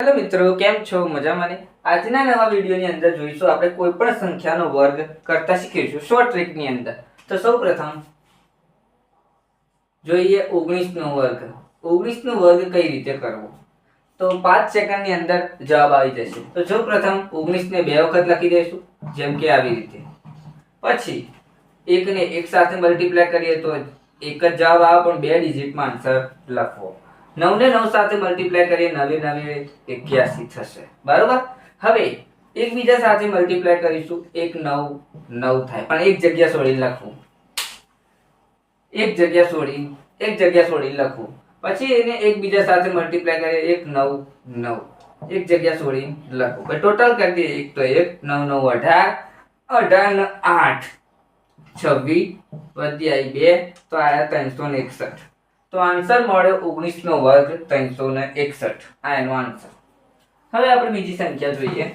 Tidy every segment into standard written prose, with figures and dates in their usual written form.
Hello મિત્રો, કેમ છો? મજામાં ને? આજના નવા વિડીયોની અંદર જોઈશું આપણે કોઈ પણ સંખ્યાનો વર્ગ કરતા શીખીશું શોર્ટ ટ્રીકની અંદર. તો સૌપ્રથમ જોઈએ 19 નો વર્ગ. 19 નો વર્ગ કઈ રીતે કરવો? તો 5 સેકન્ડની અંદર જવાબ આવી જશે. તો સૌપ્રથમ 19 ને બે વખત લખી દઈશું, જેમ કે આવી રીતે. પછી 1 ને 1 સાથે મલ્ટીપ્લાય કરીએ તો એક જ જવાબ આવે, પણ બે ડિજિટમાં આન્સર લખવો. 9 ને 9 સાથે મલ્ટીપ્લાય કરીએ 9 9 81 થશે. બરોબર. હવે એકબીજા સાથે મલ્ટીપ્લાય કરીશું, 1 9 9 થાય, પણ એક જગ્યા છોડીને લખવું. એક જગ્યા છોડીને લખવું. પછી એને એકબીજા સાથે મલ્ટીપ્લાય કરીએ, 1 9 9 એક જગ્યા છોડીને લખવું. પછી ટોટલ કરી દઈએ, 1 તો 1 9 9 18 18 ને 8 26 વધી આવી 2 તો આયા 361. તો આન્સર મળ્યો 19 નો વર્ગ 361. આ એનો આન્સર. હવે આપણે બીજી સંખ્યા જોઈએ.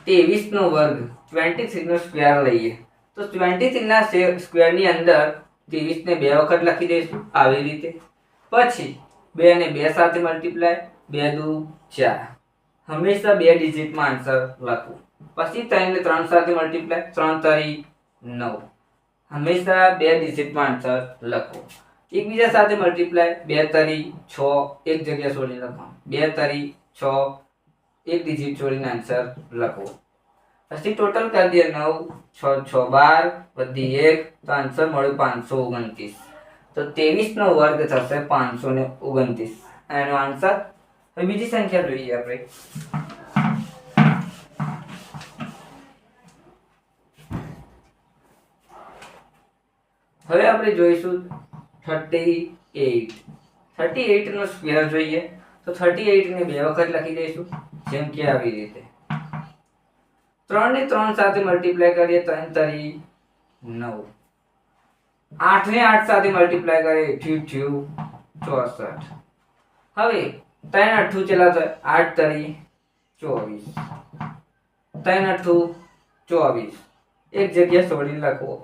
ત્રેવીસ નો વર્ગ 23 નો સ્ક્વેર લઈએ. તો 23 ના સ્ક્વેર ની અંદર 23 ને બે વખત લખી દઈશું, આવી રીતે. પછી 2 ને 2 સાથે મલ્ટીપ્લાય, 2 દુ 4. હંમેશા બે ડિજિટમાં આન્સર લખવું. પછી 3 ને 3 સાથે મલ્ટીપ્લાય, 3 તરી 9. હંમેશા બે ડિજિટમાં આન્સર લખવો. એકબીજા સાથે મલ્ટીપ્લાય, 2 તરી 6 એક જગ્યા છોડીને લખવાનું, 2 તરી 6 એક ડિજિટ છોડીને આન્સર લખવો. પછી ટોટલ કરી દઈએ, 9 6 6 12 વધી 1 તો આન્સર મળ્યો 529. તો 23 નો વર્ગ થશે 529. એનો આન્સર. હવે બીજી સંખ્યા જોઈએ આપણે. હવે આપણે જોઈશું 38. 38 નો સ્ક્વેર જોઈએ. તો 38 ને બે વખત લખી દઈશું, જેમ કે આવી રીતે. 3 ને 3 સાથે મલ્ટીપ્લાય કરીએ, 3 તરી 9. 8 ને 8 સાથે મલ્ટીપ્લાય કરીએ, 8 64. હવે 3 8 ચેલા થાય, 8 તરી 24. 3 8 24 એક જગ્યા છોડીને લખવો.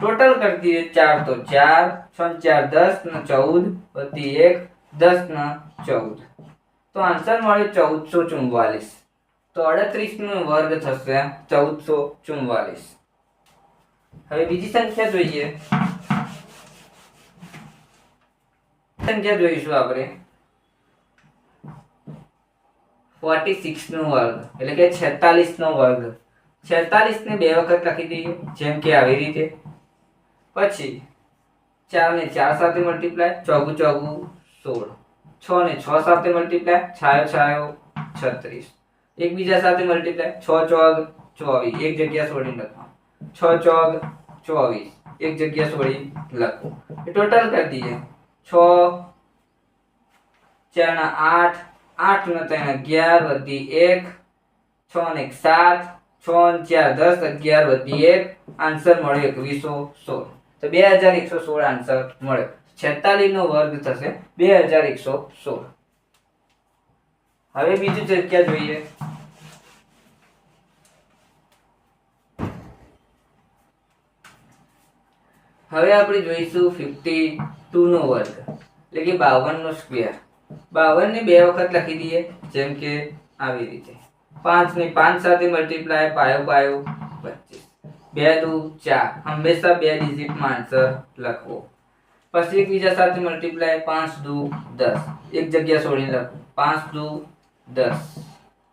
ટોટલ કરી દઈએ, 4 તો 4 6 4 10 ને 14 વધી 1 10 ને 14. તો આન્સર મળ્યો 1444. તો 38 નો વર્ગ થશે 1444. હવે બીજી સંખ્યા જોઈએ. સંખ્યા જોઈશું આપણે 46 નો વર્ગ, એટલે કે 46 નો વર્ગ. 46 ને બે વખત લખી દઈએ, જેમ કે આવી રીતે. પછી 4 ને 4 સાથે મલ્ટીપ્લાય, 4 4 16. 6 ને 6 સાથે મલ્ટીપ્લાય, છાયો છાયો 36. એકબીજા સાથે મલ્ટીપ્લાય, 6 4 24 એક જગ્યા છોડીને લખવાનું, 6 4 24 એક જગ્યા છોડીને લખવું. ટોટલ કરી દઈએ, 6 4 ના 8 8 ને 3 11 વધી 1 6 ને 1 7 6 ને 4 10 11 વધી 1 આન્સર મળ્યો 2116. તો 2116 આન્સર મળ્યો. 46 નો વર્ગ થશે 2116. હવે બીજી સંખ્યા જોઈએ. હવે આપણે જોઈશું 52 નો વર્ગ, એટલે કે 52 નો સ્ક્વેર. 52 ને બે વખત લખી દઈએ, જેમ કે આવી રીતે. 5 ને 5 સાથે મલ્ટીપ્લાય, પાયો પાયો 25. 2 દુ 4 હંમેશા બે ડિજિટમાં આન્સર લખવો. પછી એકબીજા સાથે મલ્ટીપ્લાય, 5 દુ 10 એક જગ્યા છોડીને લખવું, 5 દુ 10.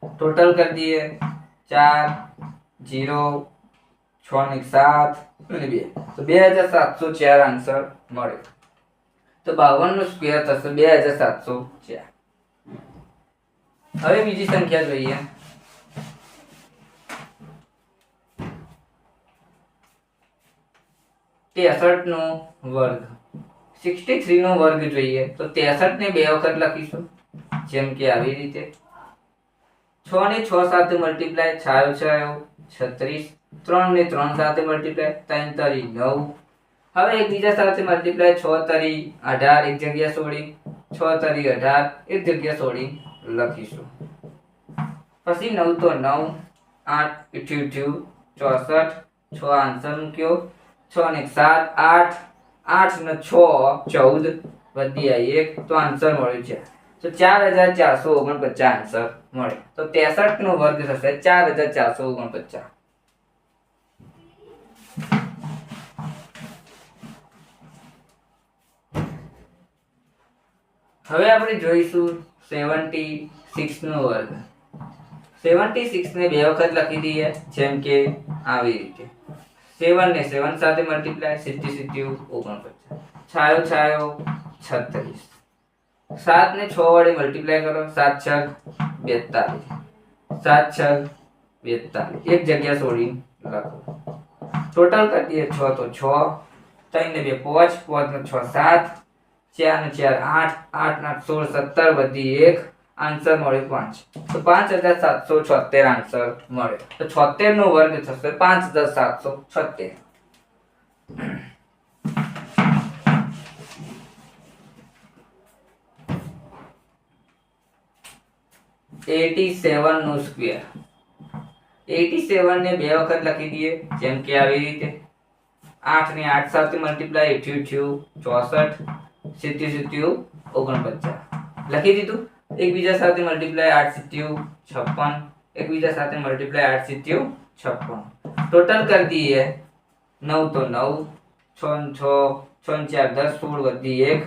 ટોટલ કરી દઈએ, 4 0 6 ને 7 અને 2 તો 2704 આન્સર મળ્યો. તો 52 નો સ્ક્વેર થશે 2704. હવે બીજી સંખ્યા જોઈએ. ત્રેસઠ નો વર્ગ. 63 નો વર્ગ જોઈએ. તો 63 ને બે વખત લખીશું, જેમ કે આવી રીતે. 6 ને 6 સાથે મલ્ટીપ્લાય, છાયો છાયો 36. 3 ને 3 સાથે મલ્ટીપ્લાય, 3 તરી 9. હવે એકબીજા સાથે મલ્ટીપ્લાય, 6 તરી 18 એક જગ્યા છોડી, 6 તરી 18 એક જગ્યા છોડી લખીશું. પછી 9 તો 9 8 64 6 આન્સર મૂક્યો. 6 ને 7 8 8 ને 6 14 વધી આ 1 તો આન્સર મળ્યો છે તો 4449 આન્સર મળે તો 63 નો વર્ગ થશે 4449. હવે આપણે જોઈશું 76 નો વર્ગ. 76 ને બે વખત લખી દઈએ જેમ કે આવી રીતે 7 ને 7 સાથે મલ્ટીપ્લાય 77 49 છાયો છાયો 36 7 ને 6 વડે મલ્ટીપ્લાય કરો 7 છગ 42 7 છગ 42 એક જગ્યા છોડીને લખો ટોટલ કરી દઈએ 6 તો 6 3 ને 2 5 5 ને 6 7 4 ને 4 8 8 ને 16 17 વધી 1 આન્સર મળ્યો 5 તો 5776 આન્સર મળે તો 76 નો વર્ગ થશે 5776. 87 નો સ્ક્વેર. 87 ને બે વખત લખી દઈએ જેમ કે આવી રીતે 8 ને 8 સાથે મલ્ટીપ્લાય 64 77 49 લખી દીધું. એકબીજા સાથે મલ્ટીપ્લાય 8 56 એકબીજા સાથે મલ્ટીપ્લાય 8 56 ટોટલ કરી દઈએ 9 તો 9 6 6 6 4 10 16 વધી 1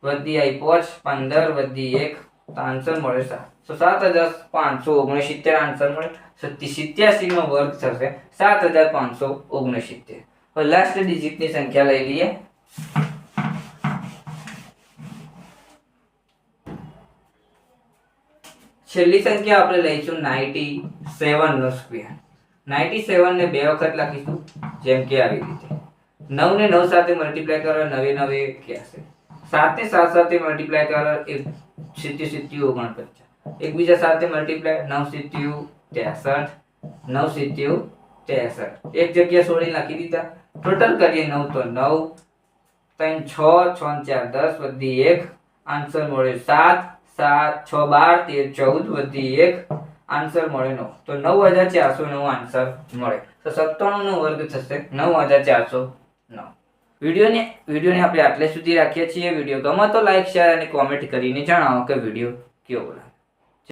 વધી આઈ 5 15 વધી 1 તો આન્સર મળે 7 તો 7569 આન્સર મળે. 87 નો વર્ગ થશે 7569. હવે લાસ્ટ ડિજિટ ની સંખ્યા લઈ લઈએ. છેલ્લી સંખ્યા આપણે લઈશું 97 નો સ્ક્વેર. 97 ને બે વખત લખીશું જેમ કે આવી રીતે 9 ને 9 સાથે મલ્ટીપ્લાય કરો 9 9 81 7 ને 7 સાથે મલ્ટીપ્લાય કરો 77 49 એકબીજા સાથે મલ્ટીપ્લાય 9 63 9 63 એક જગ્યા છોડીને લખી દીધા. ટોટલ કરીએ 9 તો 9 3 6 6 4 10 વધી 1 આન્સર મળ્યો 7 7 6 12 13 14 વધી 1 આન્સર મળ્યો 9 તો 9409 આન્સર મળે તો 97 નો વર્ગ થશે 9409. વિડીયોને આપણે આટલે સુધી રાખીએ છીએ. વિડીયો ગમે તો લાઈક શેર અને કોમેન્ટ કરીને જણાવો કે વિડીયો કેવો લાગે.